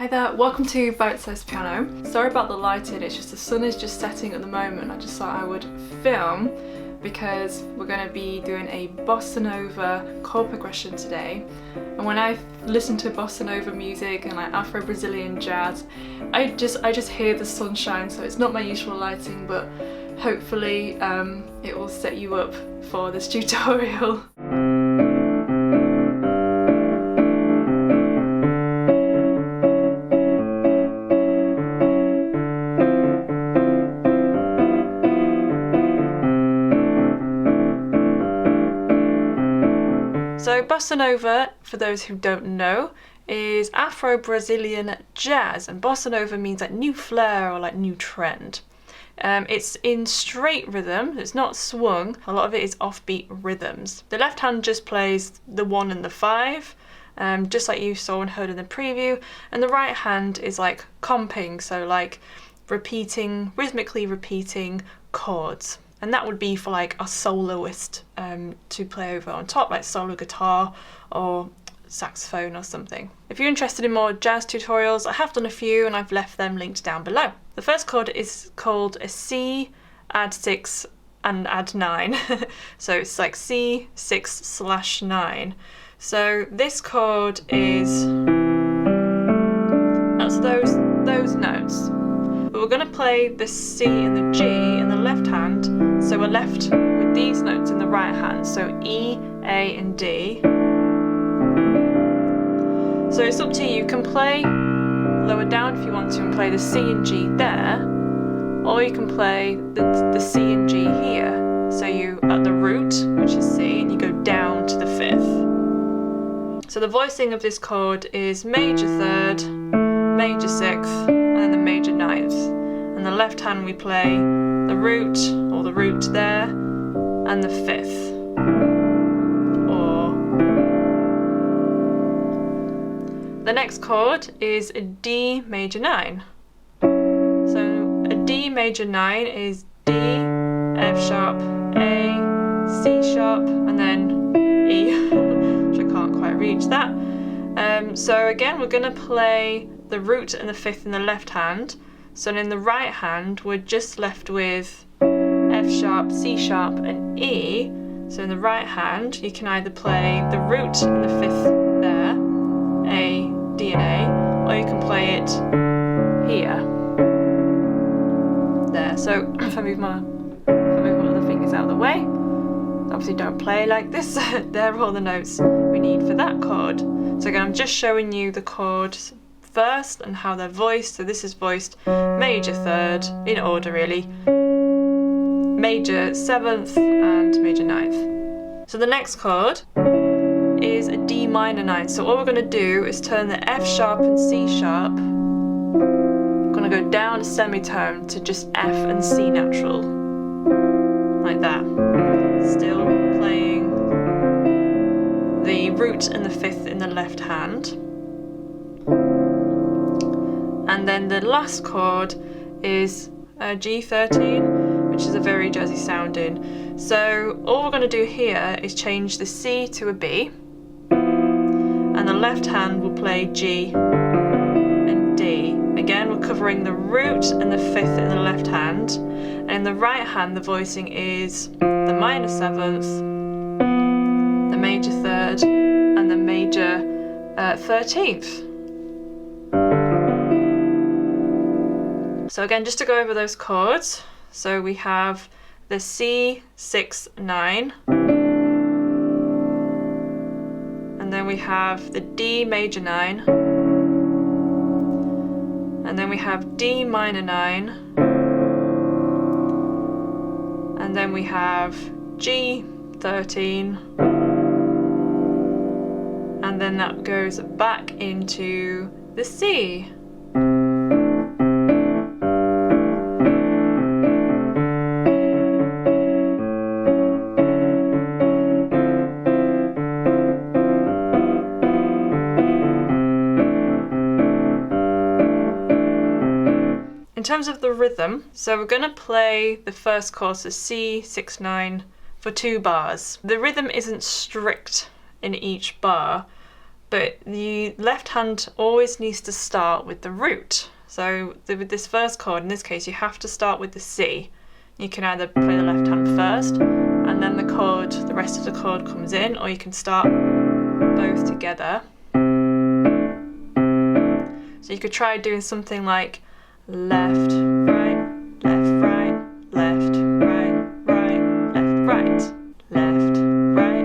Hi there, welcome to Bitesize Piano. Sorry about the lighting, it's just the sun is just setting at the moment. I just thought I would film because we're going to be doing a Bossa Nova chord progression today. And when I listen to Bossa Nova music and like Afro-Brazillian Jazz, I just hear the sunshine, so it's not my usual lighting, but hopefully it will set you up for this tutorial. So Bossa Nova, for those who don't know, is Afro-Brazillian Jazz, and Bossa Nova means like new flair or like new trend. It's in straight rhythm, it's not swung, a lot of it is offbeat rhythms. The left hand just plays the 1 and the 5, just like you saw and heard in the preview, and the right hand is like comping, so like rhythmically repeating chords. And that would be for like a soloist to play over on top, like solo guitar or saxophone or something. If you're interested in more jazz tutorials, I have done a few and I've left them linked down below. The first chord is called a C, add 6 and add 9. So it's like C, 6/9. So this chord is, that's those notes. But we're going to play the C and the G in the left hand, so we're left with these notes in the right hand, so E, A and D. So it's up to you, you can play lower down if you want to and play the C and G there, or you can play the C and G here. So you at the root, which is C, and you go down to the 5th. So the voicing of this chord is major 3rd, major 6th, and then the major 9th. And the left hand we play the root, or the root there, and the 5th. Or the next chord is a D major 9. So a D major 9 is D, F sharp, A, C sharp, and then E, which I can't quite reach that. So again, we're going to play the root and the 5th in the left hand. So in the right hand, we're just left with F sharp, C sharp, and E. So in the right hand, you can either play the root and the 5th there, A, D, and A, or you can play it here, there. So if I move one of the fingers out of the way, obviously don't play like this. There are all the notes we need for that chord. So again, I'm just showing you the chords first and how they're voiced. So this is voiced major 3rd, in order really, major 7th and major 9th. So the next chord is a D minor 9. So all we're going to do is turn the F sharp and C sharp. We're going to go down a semitone to just F and C natural, like that. Still playing the root and the 5th in the left hand. And then the last chord is a G13, which is a very jazzy sounding. So all we're going to do here is change the C to a B, and the left hand will play G and D. Again, we're covering the root and the 5th in the left hand, and in the right hand the voicing is the minor 7th, the major 3rd, and the major 13th. So again, just to go over those chords, so we have the C, 6, 9, and then we have the D major 9, and then we have D minor 9, and then we have G13, and then that goes back into the C. In terms of the rhythm, so we're going to play the first chord, so C, 6, 9, for 2 bars. The rhythm isn't strict in each bar, but the left hand always needs to start with the root. So with this first chord, in this case, you have to start with the C. You can either play the left hand first, and then the rest of the chord comes in, or you can start both together. So you could try doing something like left, right, left, right, left, right, right, left, right, left, right,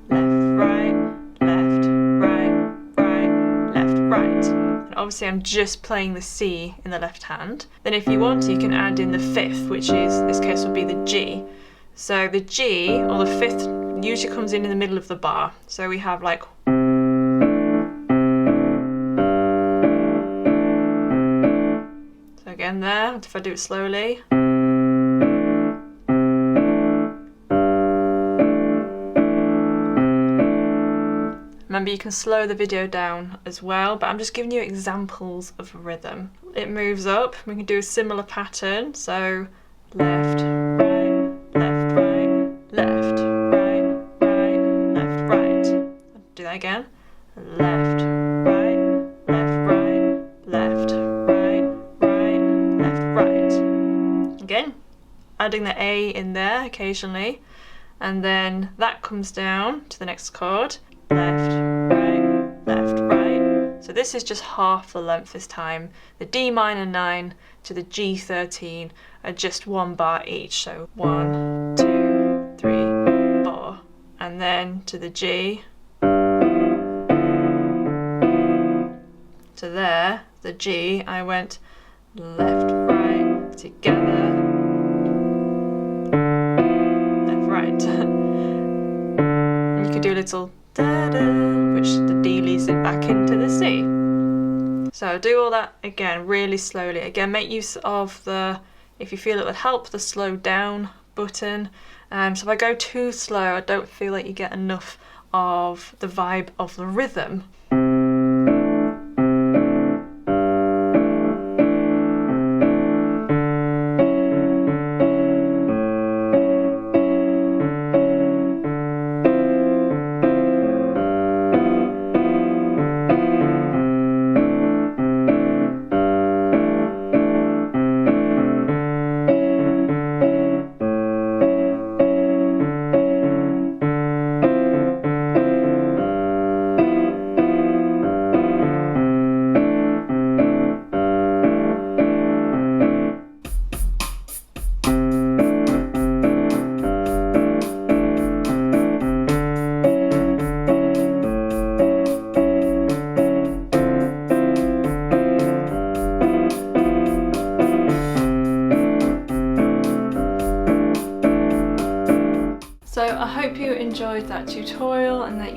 left, right, left, right, right, left, right. And obviously I'm just playing the C in the left hand. Then if you want to, you can add in the fifth, which is, in this case, would be the G. So the G, or the fifth, usually comes in the middle of the bar. So we have like again there, if I do it slowly. Remember, you can slow the video down as well, but I'm just giving you examples of rhythm. It moves up, we can do a similar pattern, so left, right, left, right, left, right, right, left, right. I'll do that again. Left, right, left, right, left, right, right, left, right. Again, adding the A in there occasionally, and then that comes down to the next chord. Left, right, left, right. So this is just half the length this time. The D minor 9 to the G13 are just 1 bar each. So 1, 2, 3, 4. And then to the G. To there, the G, I went left, right, together, left, right. And you could do a little da-da, which the D leads it back into the C. So do all that again really slowly. Again, make use of the, if you feel it would help, the slow down button. So if I go too slow, I don't feel like you get enough of the vibe of the rhythm. So I hope you enjoyed that tutorial and that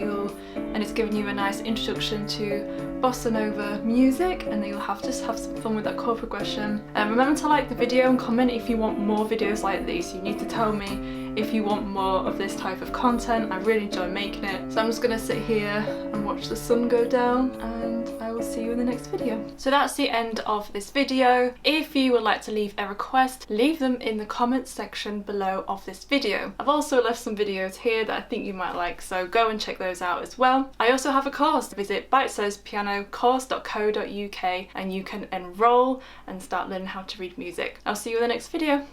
it's given you a nice introduction to Bossa Nova music, and that you'll just have some fun with that chord progression. Remember to like the video and comment if you want more videos like these. You need to tell me if you want more of this type of content. I really enjoy making it. So I'm just gonna sit here and watch the sun go down, and I will see you in the next video. So that's the end of this video. If you would like to leave a request, leave them in the comments section below of this video. I've also left some videos here that I think you might like, so go and check those out as well. I also have a course. Visit Bitesize Piano course.co.uk and you can enroll and start learning how to read music. I'll see you in the next video.